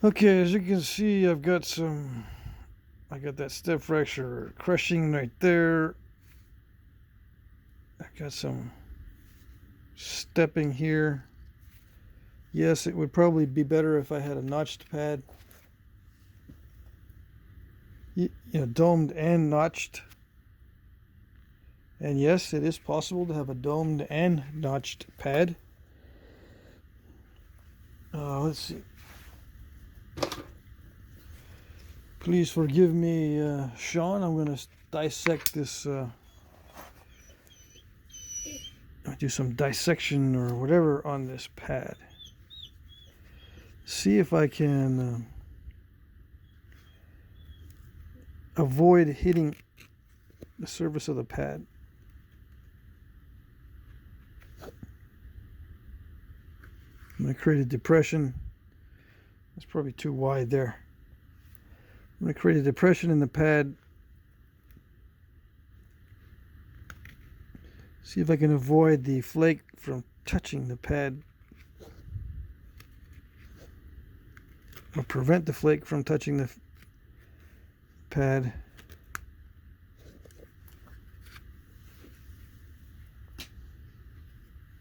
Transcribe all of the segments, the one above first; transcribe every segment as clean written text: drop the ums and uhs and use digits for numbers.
Okay, as you can see, I got that step fracture crushing right there. I got some stepping here. Yes, it would probably be better if I had a notched pad. Domed and notched. And yes, it is possible to have a domed and notched pad. Let's see. Please forgive me, Sean. I'm going to dissect this. Do some dissection or whatever on this pad. See if I can avoid hitting the surface of the pad. I'm going to create a depression. That's probably too wide there. I'm going to create a depression in the pad. See if I can avoid the flake from touching the pad. Or prevent the flake from touching the pad.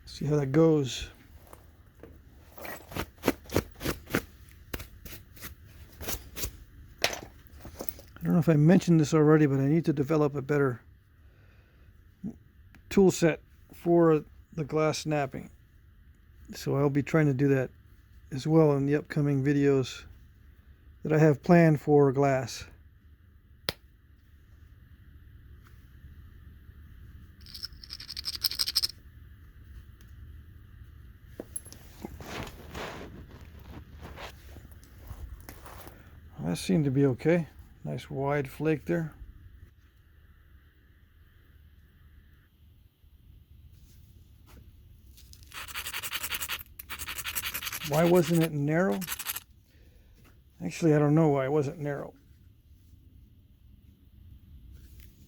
See how that goes. I don't know if I mentioned this already, but I need to develop a better tool set for the glass snapping. So I'll be trying to do that as well in the upcoming videos that I have planned for glass. That seemed to be okay. Nice wide flake there. Why wasn't it narrow? Actually, I don't know why it wasn't narrow.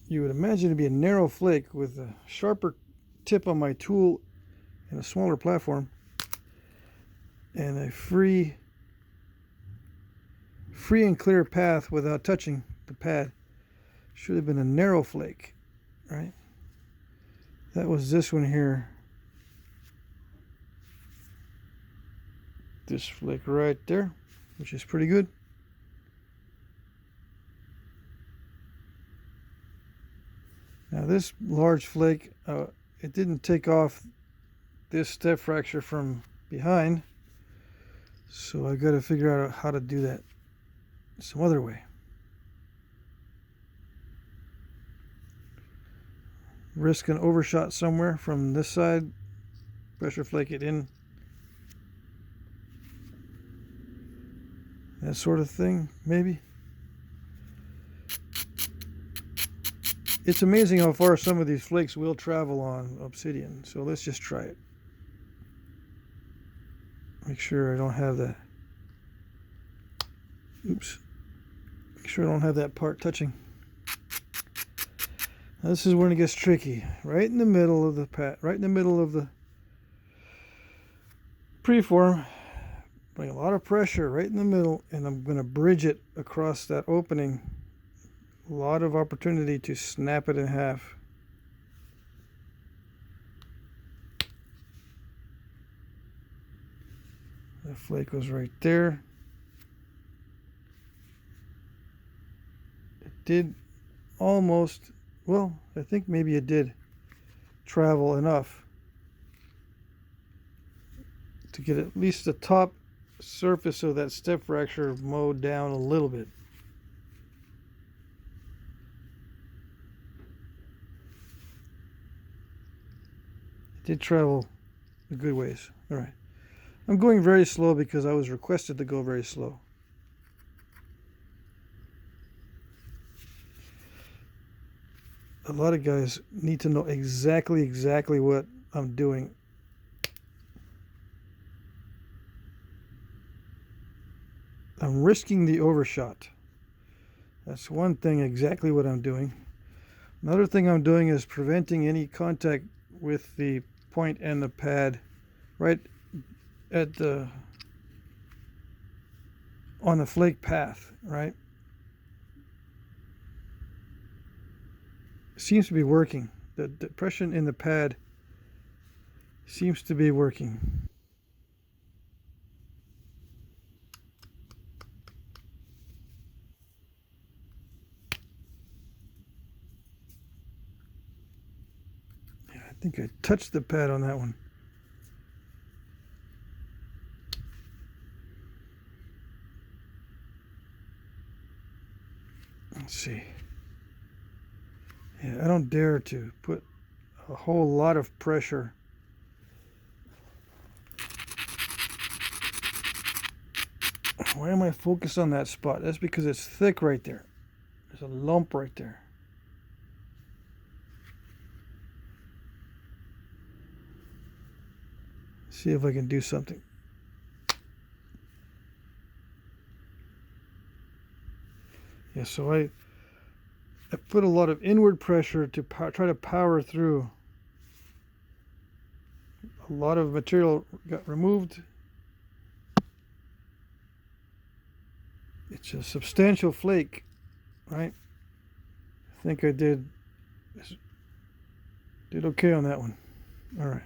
You would imagine it'd be a narrow flake with a sharper tip on my tool and a smaller platform and a free and clear path without touching the pad. Should have been a narrow flake, right? That was this one here. This flake right there, which is pretty good. Now this large flake, it didn't take off this step fracture from behind, so I got to figure out how to do that some other way. Risk an overshot somewhere from this side, pressure flake it in, that sort of thing, maybe. It's amazing how far some of these flakes will travel on Obsidian, so let's just try it. Make sure I don't have that. Oops. Make sure I don't have that part touching. Now this is when it gets tricky. Right in the middle of the right in the middle of the preform. Bring a lot of pressure right in the middle, and I'm going to bridge it across that opening. A lot of opportunity to snap it in half. The flake was right there. It did almost, well, I think maybe it did travel enough to get at least the top surface of that step fracture mowed down a little bit. It did travel a good ways. All right. I'm going very slow because I was requested to go very slow. A lot of guys need to know exactly what I'm doing. I'm risking the overshot. That's one thing, exactly what I'm doing. Another thing I'm doing is preventing any contact with the point and the pad right at the on the flake path, right? It seems to be working. The depression in the pad seems to be working. Yeah, I think I touched the pad on that one. Let's see. Yeah, I don't dare to put a whole lot of pressure. Why am I focused on that spot? That's because it's thick right there. There's a lump right there. See if I can do something. Yeah, so I put a lot of inward pressure to try to power through. A lot of material got removed. It's a substantial flake, right? I think I did okay on that one. All right.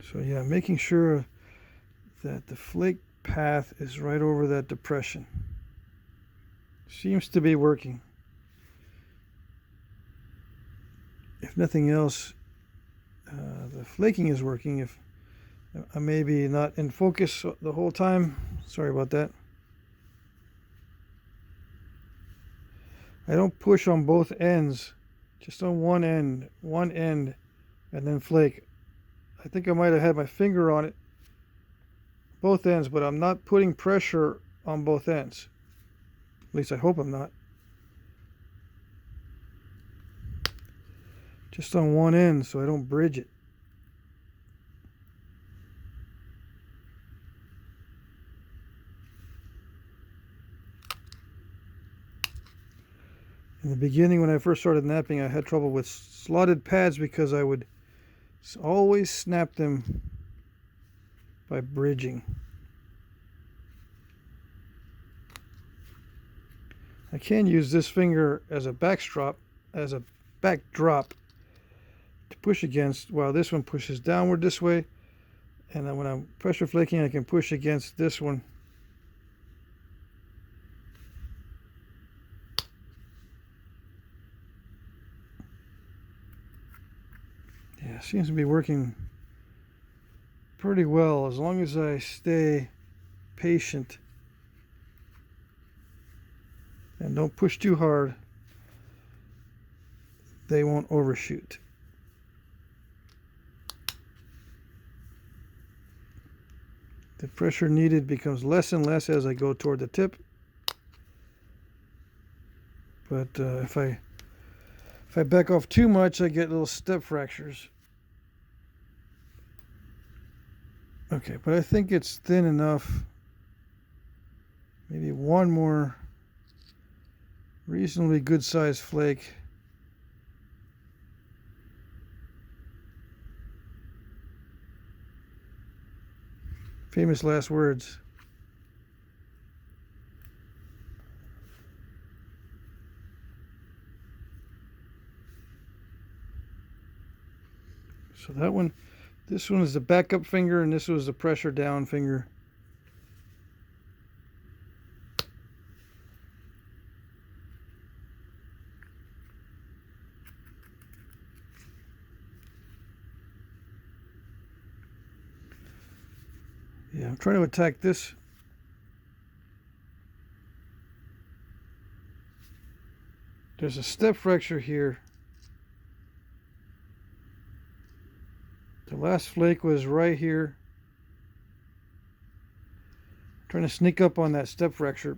So yeah, making sure that the flake path is right over that depression. Seems to be working. If nothing else, the flaking is working. If I may be not in focus the whole time, sorry about that. I don't push on both ends, just on one end, and then flake. I think I might have had my finger on it, both ends, but I'm not putting pressure on both ends. At least I hope I'm not. Just on one end so I don't bridge it. In the beginning, when I first started knapping, I had trouble with slotted pads because I would always snap them by bridging. I can use this finger as a backdrop to push against, while this one pushes downward this way, and then when I'm pressure flaking, I can push against this one. Yeah, seems to be working pretty well as long as I stay patient and don't push too hard. They won't overshoot. The pressure needed becomes less and less as I go toward the tip. But if I back off too much, I get little step fractures. Okay, but I think it's thin enough. Maybe one more reasonably good sized flake. Famous last words. So that one, this one is the backup finger, and this was the pressure down finger. Yeah, I'm trying to attack this. There's a step fracture here. The last flake was right here. I'm trying to sneak up on that step fracture.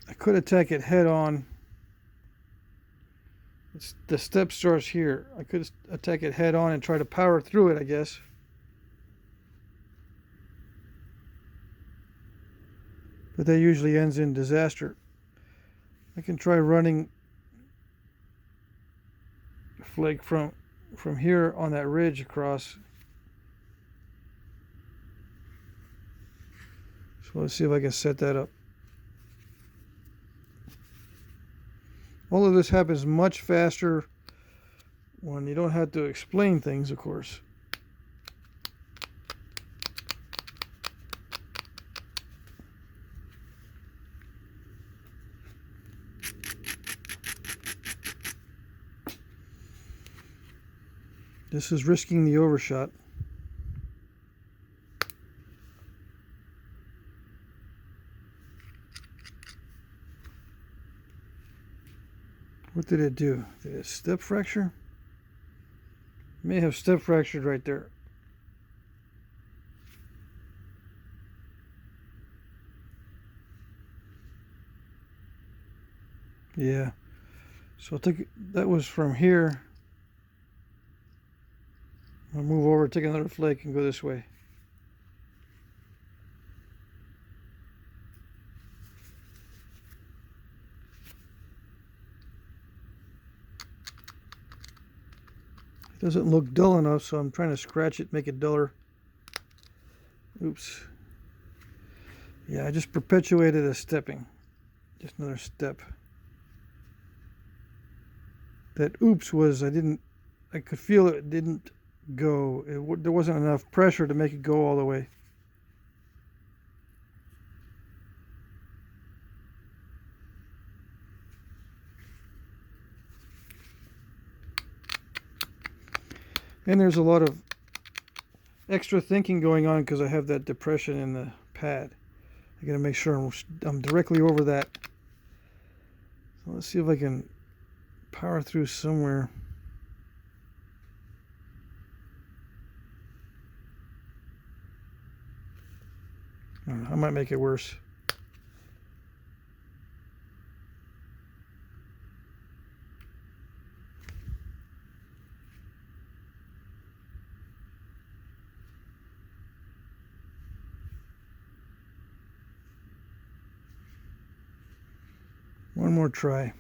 I could attack it head on, the step starts here. I could attack it head on and try to power through it, I guess. But that usually ends in disaster. I can try running Flake from here on that ridge across. So let's see if I can set that up. All of this happens much faster when you don't have to explain things, of course. This is risking the overshot. What did it do? Did it step fracture? May have step fractured right there. Yeah. So I'll take that was from here. I'll move over, take another flake, and go this way. It doesn't look dull enough, so I'm trying to scratch it, make it duller. Oops. Yeah, I just perpetuated a stepping. Just another step. That oops was, I could feel it didn't go. There wasn't enough pressure to make it go all the way. And there's a lot of extra thinking going on because I have that depression in the pad. I gotta make sure I'm directly over that. So let's see if I can power through somewhere. I might make it worse. One more try.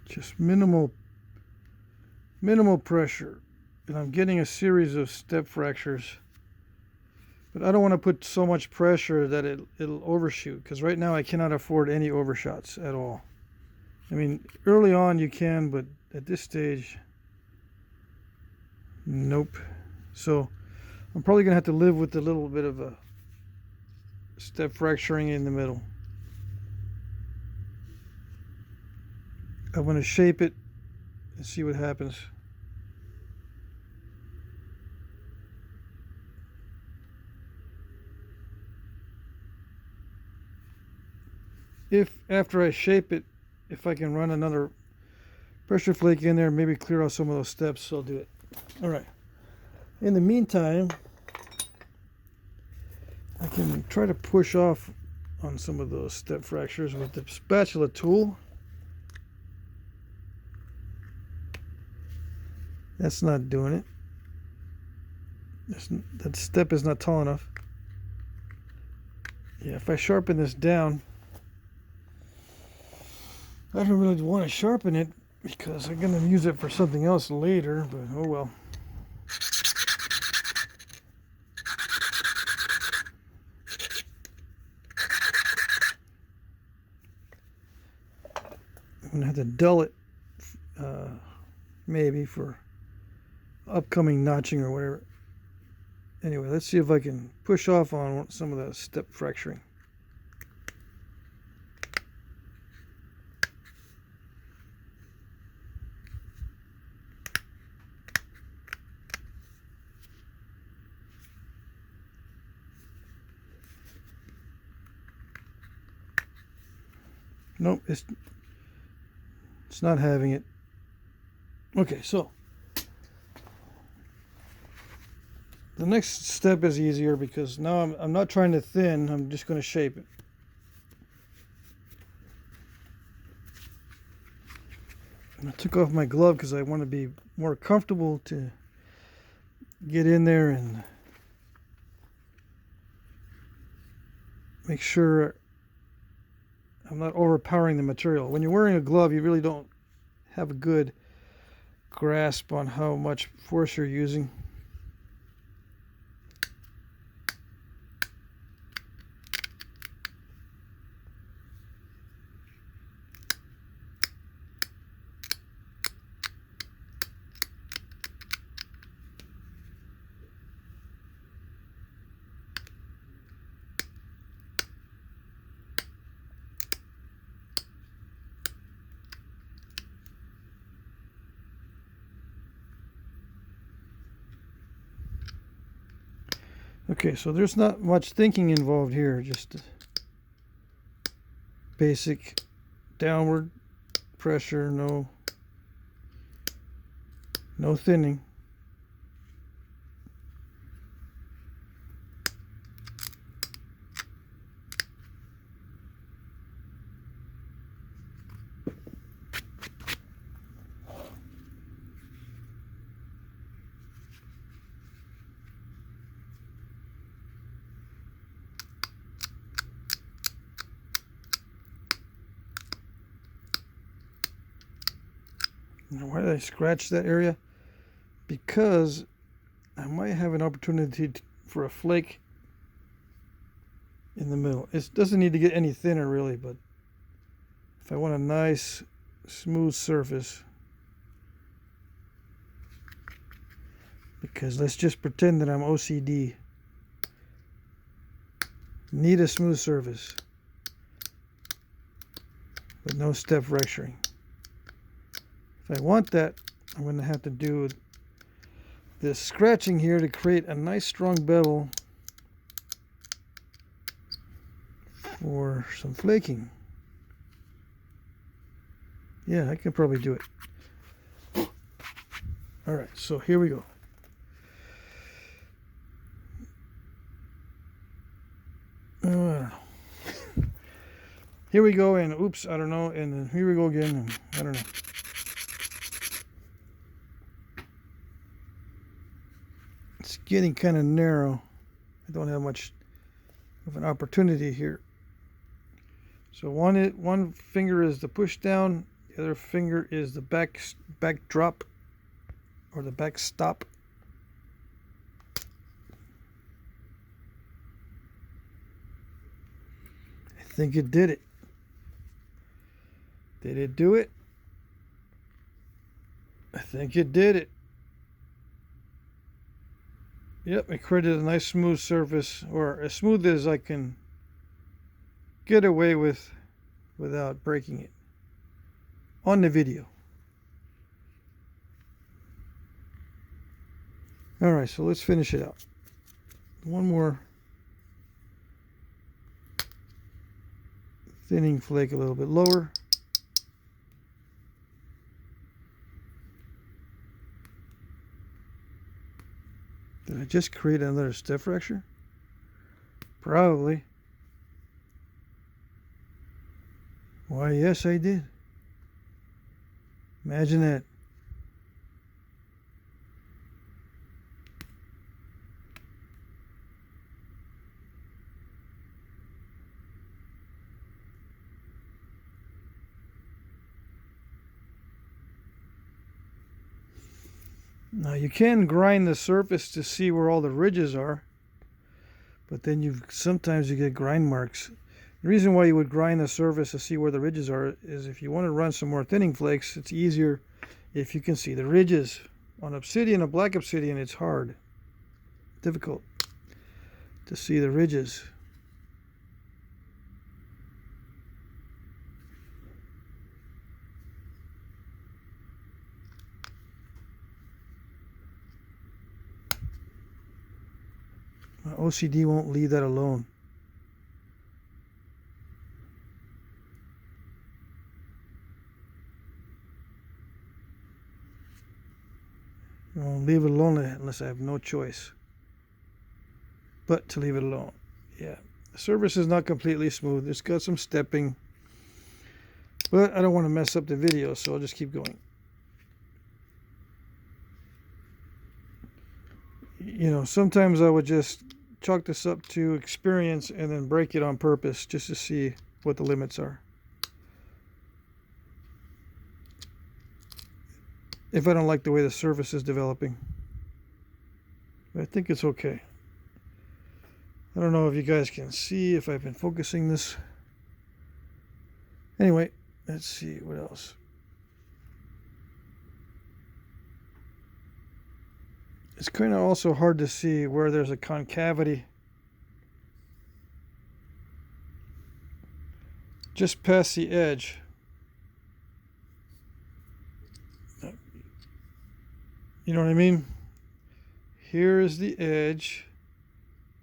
Just minimal pressure, and I'm getting a series of step fractures. But I don't want to put so much pressure that it'll overshoot, because right now I cannot afford any overshots at all. I mean, early on you can, but at this stage, nope. So I'm probably going to have to live with a little bit of a step fracturing in the middle. I'm going to shape it and see what happens. If after I shape it, if I can run another pressure flake in there, maybe clear out some of those steps, I'll do it. All right. In the meantime, I can try to push off on some of those step fractures with the spatula tool. That's not doing it. That step is not tall enough. Yeah, if I sharpen this down, I don't really want to sharpen it because I'm going to use it for something else later, but oh well. I'm going to have to dull it maybe for upcoming notching or whatever. Anyway, let's see if I can push off on some of the step fracturing. Nope, it's It's not having it. Okay, so the next step is easier because now I'm not trying to thin, I'm just going to shape it. I took off my glove because I want to be more comfortable to get in there and make sure I'm not overpowering the material. When you're wearing a glove, you really don't have a good grasp on how much force you're using. Okay, so there's not much thinking involved here, just basic downward pressure, no thinning. Now, why did I scratch that area? Because I might have an opportunity for a flake in the middle. It doesn't need to get any thinner really, but if I want a nice smooth surface, because let's just pretend that I'm OCD. Need a smooth surface with no step fracturing. If I want that, I'm going to have to do this scratching here to create a nice strong bevel for some flaking. Yeah, I can probably do it. Alright, so here we go. I don't know. Here we go, and oops, I don't know, and then here we go again, and I don't know. It's getting kind of narrow. I don't have much of an opportunity here. So one finger is the push down, the other finger is the back drop or the back stop. I think it did it. Did it do it? I think it did it. Yep, it created a nice smooth surface, or as smooth as I can get away with without breaking it on the video. Alright, so let's finish it out. One more thinning flake a little bit lower. Did I just create another step fracture? Probably. Why, yes, I did. Imagine that. Now you can grind the surface to see where all the ridges are, but then sometimes you get grind marks. The reason why you would grind the surface to see where the ridges are is if you want to run some more thinning flakes, it's easier if you can see the ridges. On Obsidian, a black Obsidian, it's hard, difficult to see the ridges. My OCD won't leave that alone. I'll leave it alone unless I have no choice but to leave it alone. Yeah, the surface is not completely smooth. It's got some stepping, but I don't want to mess up the video, so I'll just keep going. You know, sometimes I would just chalk this up to experience and then break it on purpose just to see what the limits are. If I don't like the way the surface is developing. I think it's okay. I don't know if you guys can see if I've been focusing this. Anyway, let's see what else. It's kind of also hard to see where there's a concavity. Just past the edge. You know what I mean? Here is the edge.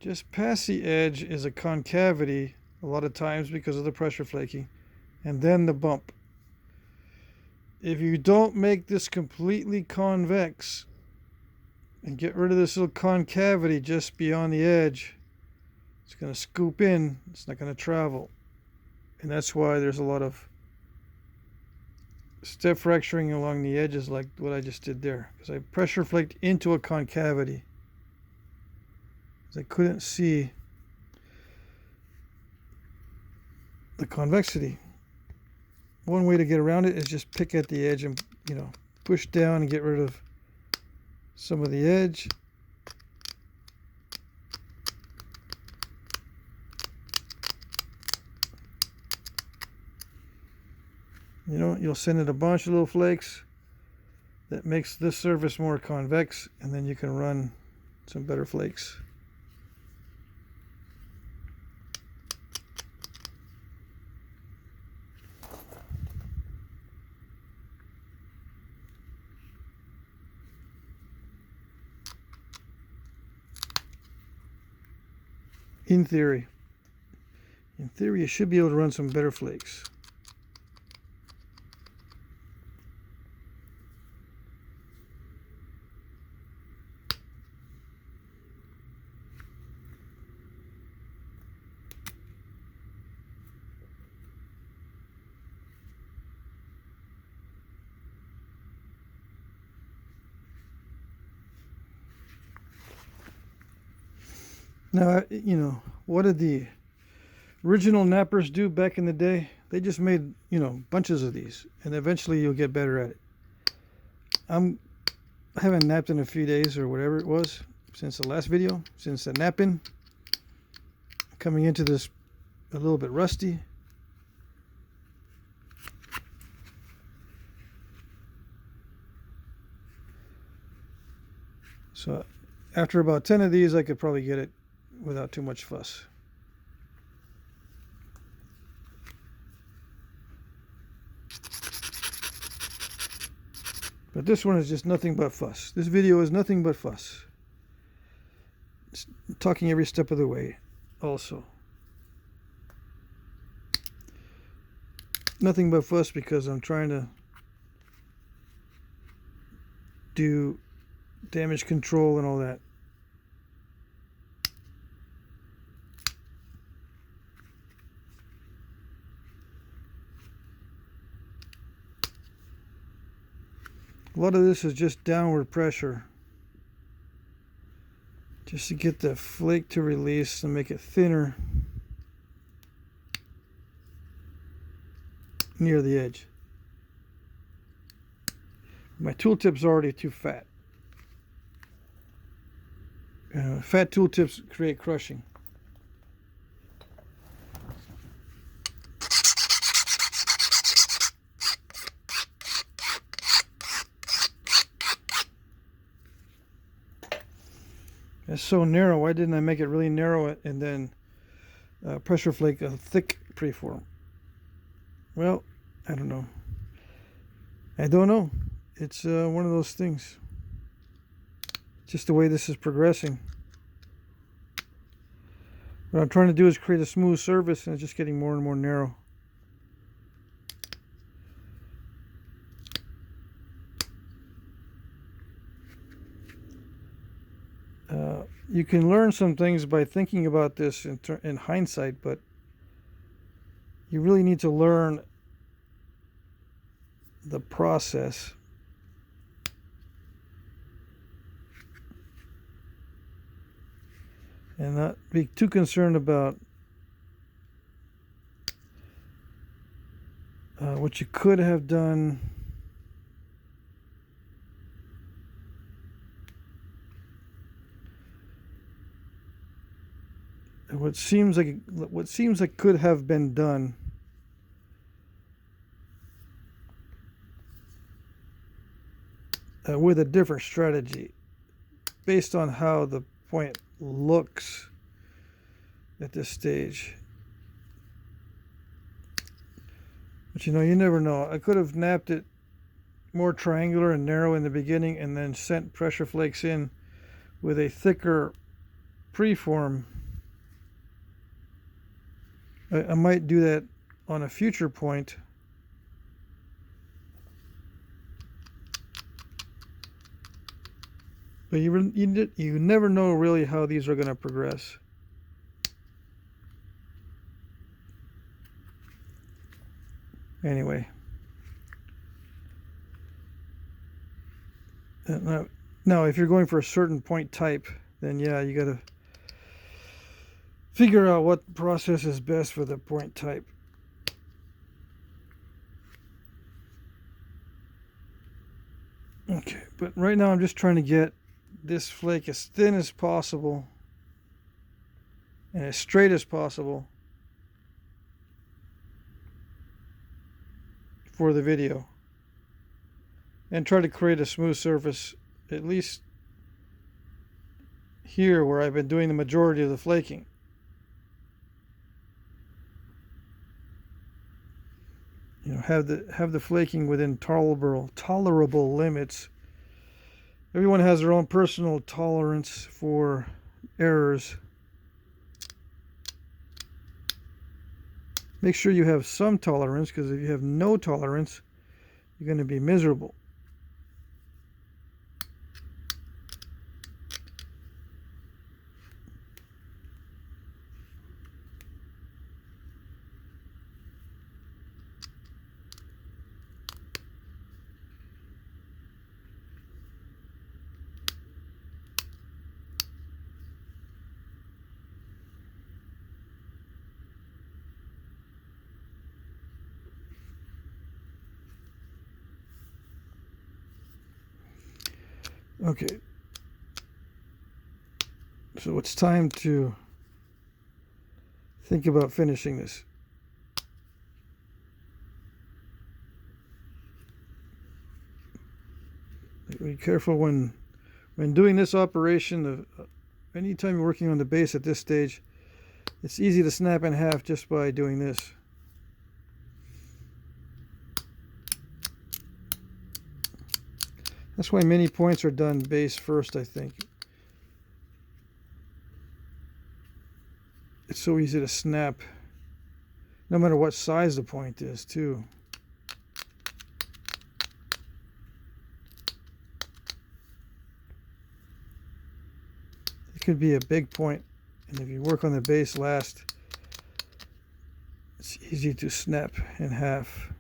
Just past the edge is a concavity, a lot of times because of the pressure flaking, and then the bump. If you don't make this completely convex and get rid of this little concavity just beyond the edge, it's going to scoop in, it's not going to travel. And that's why there's a lot of step fracturing along the edges like what I just did there, because I pressure flaked into a concavity. I couldn't see the convexity. One way to get around it is just pick at the edge and, you know, push down and get rid of some of the edge. You know, you'll send it a bunch of little flakes that makes this surface more convex, and then you can run some better flakes. In theory, you should be able to run some better flakes. Now, you know, what did the original knappers do back in the day? They just made, you know, bunches of these, and eventually you'll get better at it. I haven't napped in a few days or whatever it was since the last video, since the napping. Coming into this a little bit rusty. So after about 10 of these, I could probably get it without too much fuss. But this one is just nothing but fuss. This video is nothing but fuss. It's talking every step of the way also. Nothing but fuss because I'm trying to do damage control and all that. A lot of this is just downward pressure, just to get the flake to release and make it thinner near the edge. My tooltip's already too fat. Fat tooltips create crushing. It's so narrow. Why didn't I make it really narrow and then pressure flake a thick preform? Well, I don't know. I don't know. It's one of those things. Just the way this is progressing. What I'm trying to do is create a smooth surface, and it's just getting more and more narrow. You can learn some things by thinking about this in hindsight, but you really need to learn the process. And not be too concerned about what you could have done. What seems like could have been done. With a different strategy based on how the point looks at this stage. But you know, you never know. I could have napped it more triangular and narrow in the beginning and then sent pressure flakes in with a thicker preform. I might do that on a future point. But you never know really how these are going to progress. Anyway. Now, if you're going for a certain point type, then yeah, you got to figure out what process is best for the point type. Okay, but right now I'm just trying to get this flake as thin as possible and as straight as possible for the video, and try to create a smooth surface, at least here where I've been doing the majority of the flaking. You know, have the flaking within tolerable limits. Everyone has their own personal tolerance for errors. Make sure you have some tolerance, because if you have no tolerance, you're going to be miserable. Okay, so it's time to think about finishing this. Be careful when doing this operation. Anytime you're working on the base at this stage, it's easy to snap in half just by doing this. That's why many points are done base first, I think. It's so easy to snap, no matter what size the point is, too. It could be a big point, and if you work on the base last, it's easy to snap in half.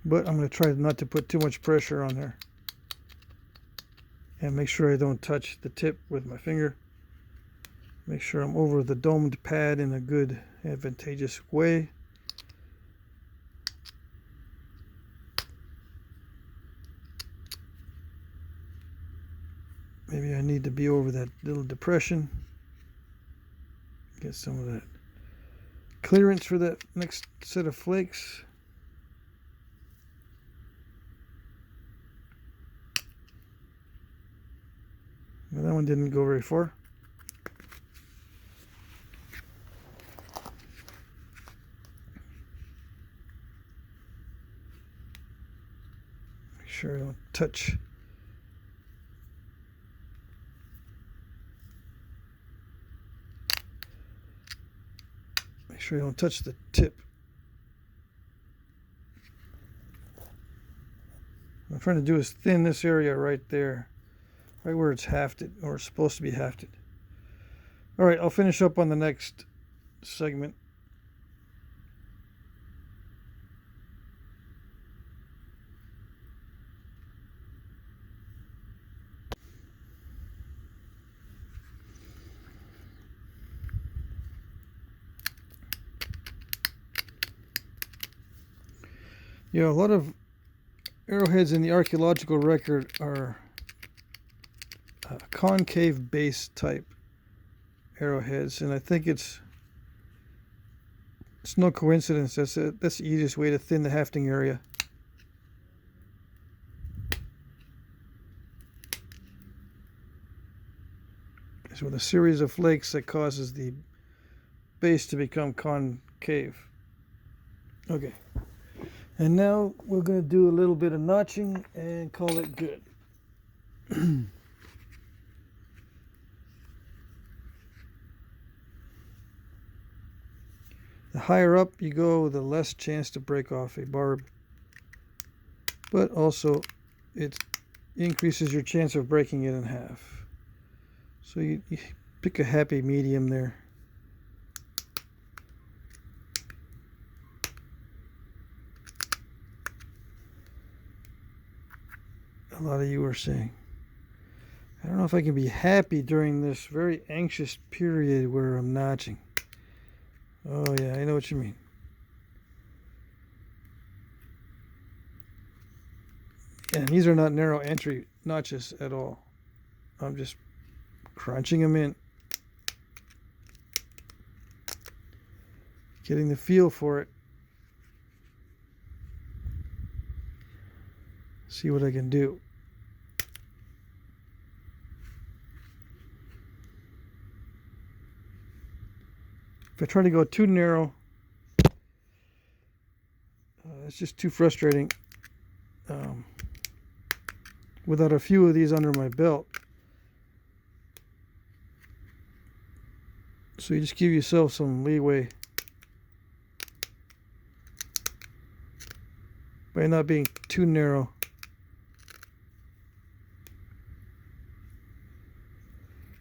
But I'm going to try not to put too much pressure on there. And make sure I don't touch the tip with my finger. Make sure I'm over the domed pad in a good, advantageous way. Maybe I need to be over that little depression. Get some of that clearance for that next set of flakes. Well, that one didn't go very far. Make sure I don't touch. Make sure you don't touch the tip. I'm trying to do is thin this area right there, right where it's hafted, or it's supposed to be hafted. All right, I'll finish up on the next segment. Yeah, a lot of arrowheads in the archaeological record are concave base type arrowheads, and I think it's no coincidence. That's the easiest way to thin the hafting area. It's with a series of flakes that causes the base to become concave. Okay. And now we're going to do a little bit of notching and call it good. The higher up you go, the less chance to break off a barb. But also, it increases your chance of breaking it in half. So you pick a happy medium there. A lot of you are saying, I don't know if I can be happy during this very anxious period where I'm notching. Oh yeah, I know what you mean. And these are not narrow entry notches at all. I'm just crunching them in. Getting the feel for it. See what I can do. If I try to go too narrow, it's just too frustrating. Without a few of these under my belt. So you just give yourself some leeway by not being too narrow.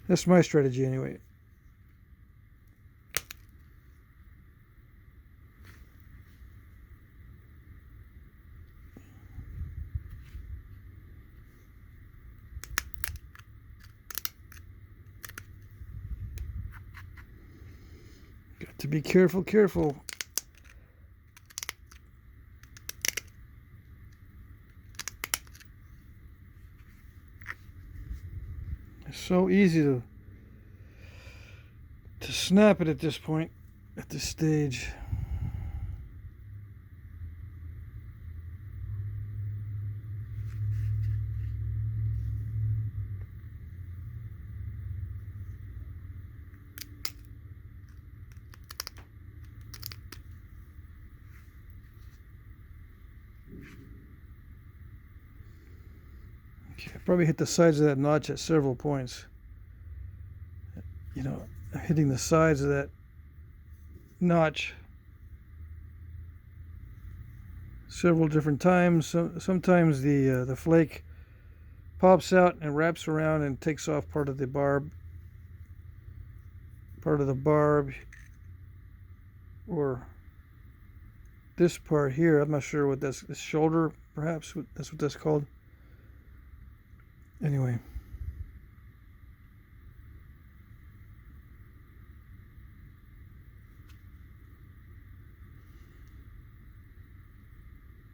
That's my strategy anyway. Got to be careful. It's so easy to snap it at this point, at this stage. Okay, I probably hit the sides of that notch at several points. You know, hitting the sides of that notch several different times. Sometimes the flake pops out and wraps around and takes off part of the barb, or this part here. I'm not sure what that's, the shoulder, perhaps that's what that's called. Anyway.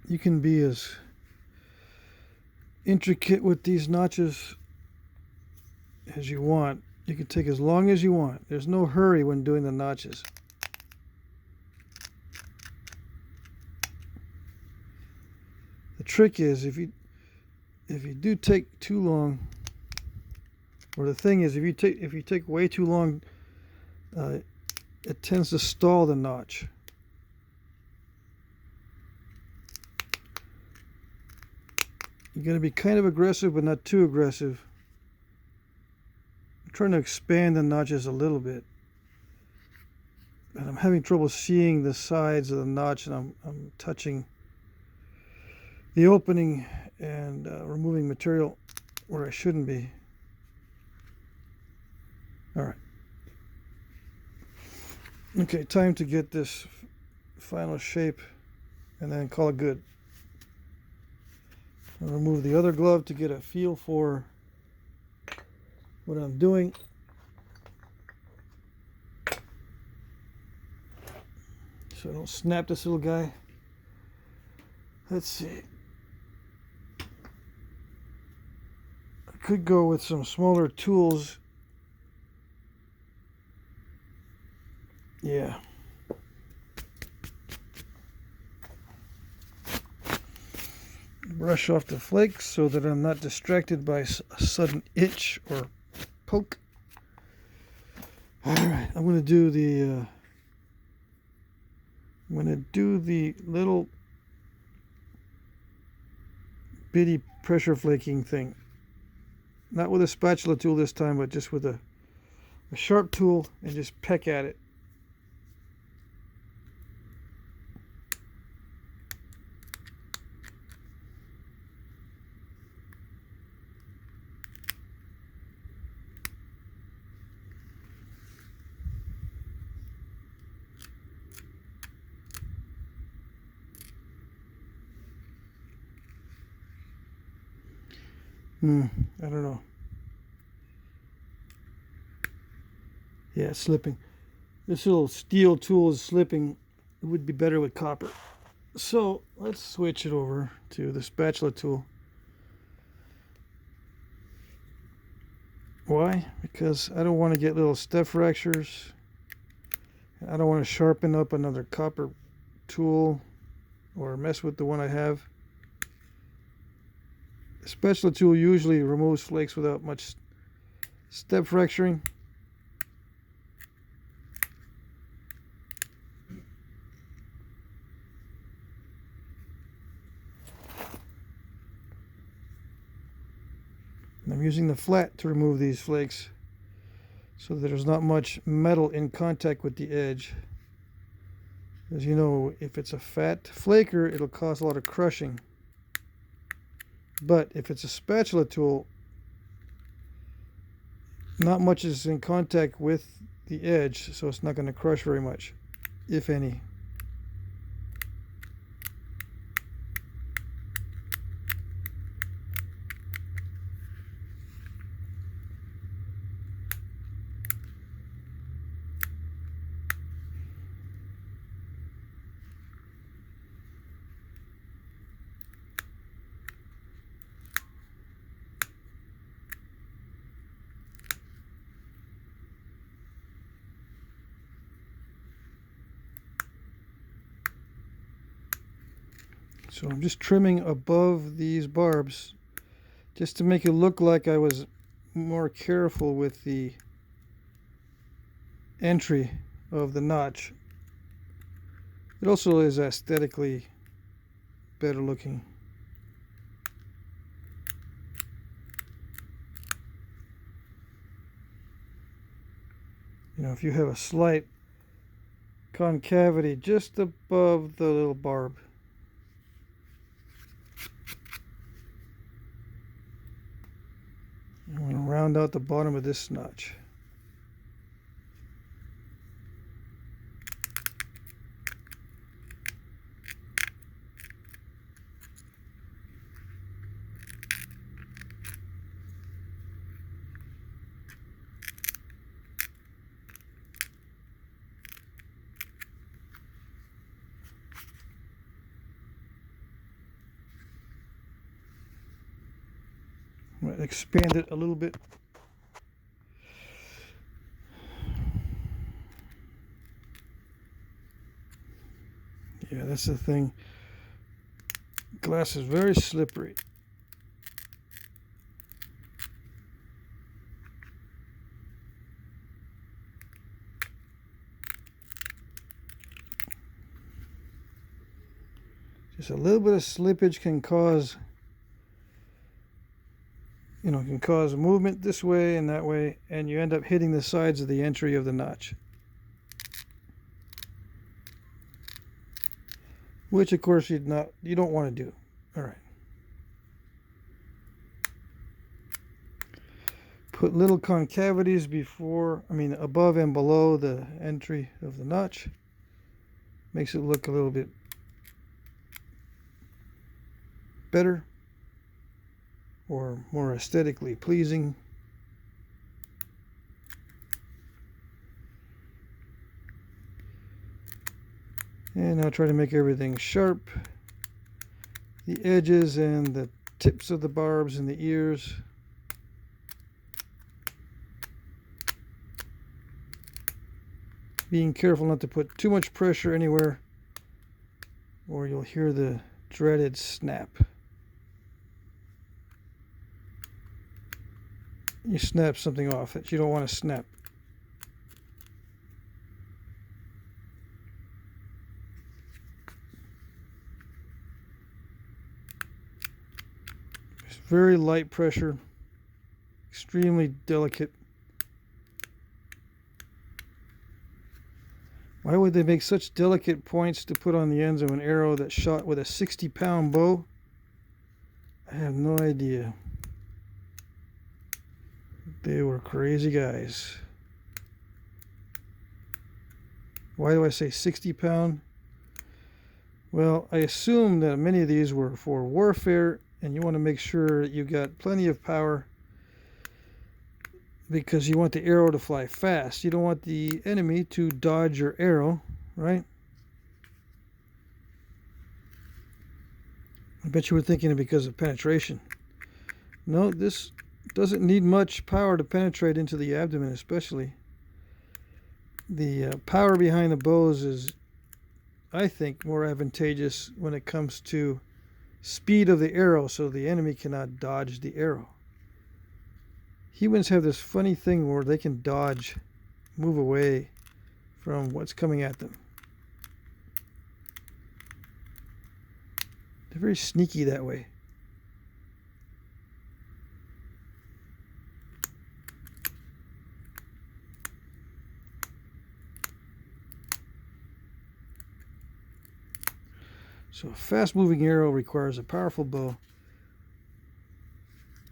You can be as intricate with these notches as you want. You can take as long as you want. There's no hurry when doing the notches. The trick is if you do take too long, or the thing is if you take way too long, it tends to stall the notch. You got to be kind of aggressive, but not too aggressive. I'm trying to expand the notches a little bit, and I'm having trouble seeing the sides of the notch, and I'm touching the opening and removing material where I shouldn't be. All right. Okay, time to get this final shape and then call it good. I'll remove the other glove to get a feel for what I'm doing. So I don't snap this little guy. Let's see. I could go with some smaller tools. Yeah. Brush off the flakes so that I'm not distracted by a sudden itch or poke. All right, I'm going to do the little bitty pressure flaking thing. Not with a spatula tool this time, but just with a sharp tool, and just peck at it. I don't know. Yeah, it's slipping. This little steel tool is slipping. It would be better with copper. So let's switch it over to the spatula tool. Why? Because I don't want to get little step fractures. I don't want to sharpen up another copper tool or mess with the one I have. The spatula tool usually removes flakes without much step fracturing. I'm using the flat to remove these flakes so that there's not much metal in contact with the edge. As you know, if it's a fat flaker, it'll cause a lot of crushing. But if it's a spatula tool, not much is in contact with the edge, so it's not going to crush very much, if any. So I'm just trimming above these barbs just to make it look like I was more careful with the entry of the notch. It also is aesthetically better looking. You know, if you have a slight concavity just above the little barb, I'm going to round out the bottom of this notch. I'm going to expand it a little bit. Yeah, that's the thing. Glass is very slippery. Just a little bit of slippage can cause, can cause movement this way and that way, and you end up hitting the sides of the entry of the notch. Which of course you don't want to do. All right. put little concavities above and below the entry of the notch. Makes it look a little bit better or more aesthetically pleasing. And I'll try to make everything sharp. The edges and the tips of the barbs and the ears. Being careful not to put too much pressure anywhere, or you'll hear the dreaded snap. You snap something off that you don't want to snap. It's very light pressure, extremely delicate. Why would they make such delicate points to put on the ends of an arrow that's shot with a 60-pound bow? I have no idea. They were crazy guys. Why do I say 60-pound? Well, I assume that many of these were for warfare, and you want to make sure that you got plenty of power because you want the arrow to fly fast. You don't want the enemy to dodge your arrow, right? I bet you were thinking it because of penetration. No, this doesn't need much power to penetrate into the abdomen, especially. The power behind the bows is, I think, more advantageous when it comes to speed of the arrow, so the enemy cannot dodge the arrow. Humans have this funny thing where they can dodge, move away from what's coming at them. They're very sneaky that way. So a fast-moving arrow requires a powerful bow.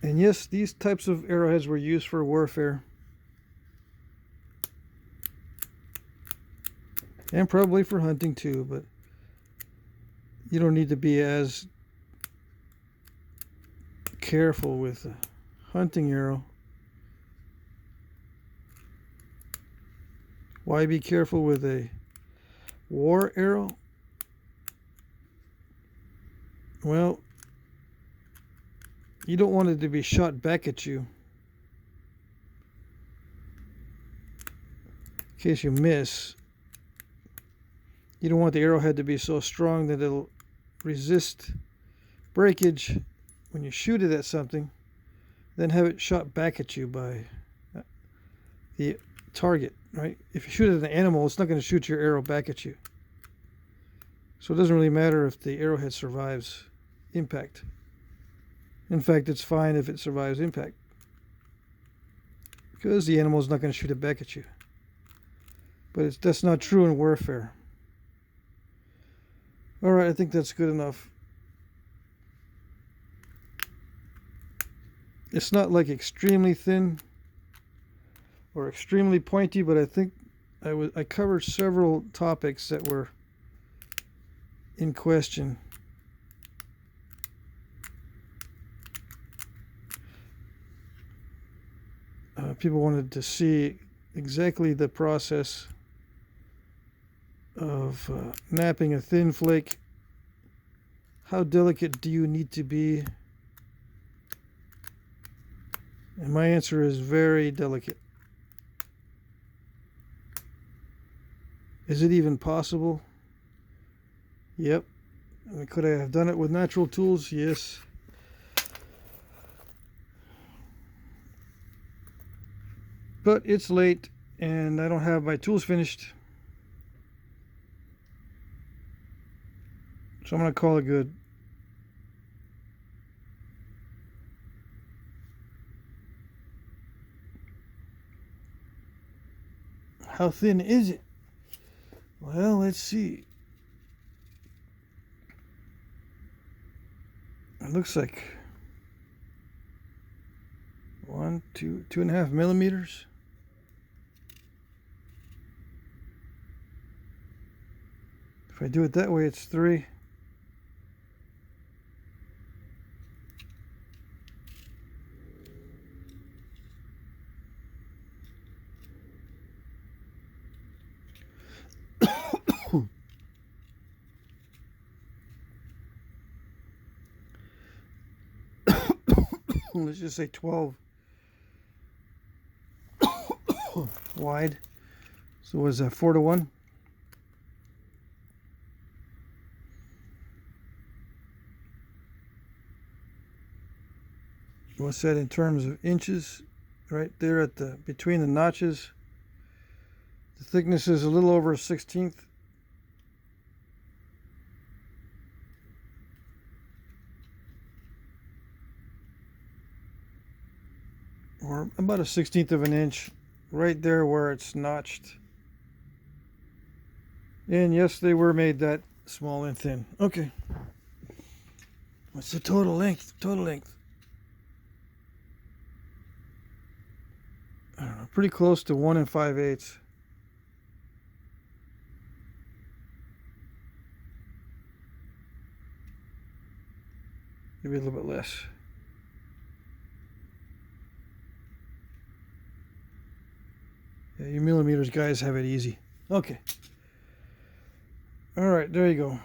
And yes, these types of arrowheads were used for warfare. And probably for hunting too, but you don't need to be as careful with a hunting arrow. Why be careful with a war arrow? Well, you don't want it to be shot back at you. In case you miss, you don't want the arrowhead to be so strong that it'll resist breakage when you shoot it at something, then have it shot back at you by the target, right? If you shoot at an animal, it's not going to shoot your arrow back at you. So it doesn't really matter if the arrowhead survives impact. In fact, it's fine if it survives impact, because the animal is not going to shoot it back at you. But that's not true in warfare. All right, I think that's good enough. It's not like extremely thin or extremely pointy, but I think I covered several topics that were in question. People wanted to see exactly the process of knapping a thin flake. How delicate do you need to be? And my answer is very delicate. Is it even possible? Yep. Could I have done it with natural tools? Yes. But it's late and I don't have my tools finished. So I'm going to call it good. How thin is it? Well, let's see. It looks like 1, 2.5 millimeters. If I do it that way, it's 3. Let's just say 12 wide. So was that 4-to-1? What's that in terms of inches? Right there at the between the notches. The thickness is a little over 1/16. Or about 1/16 of an inch, right there where it's notched. And yes, they were made that small and thin. Okay. What's the total length? Total length. I don't know, pretty close to 1 5/8. Maybe a little bit less. Yeah, you millimeters guys have it easy. Okay. All right, there you go.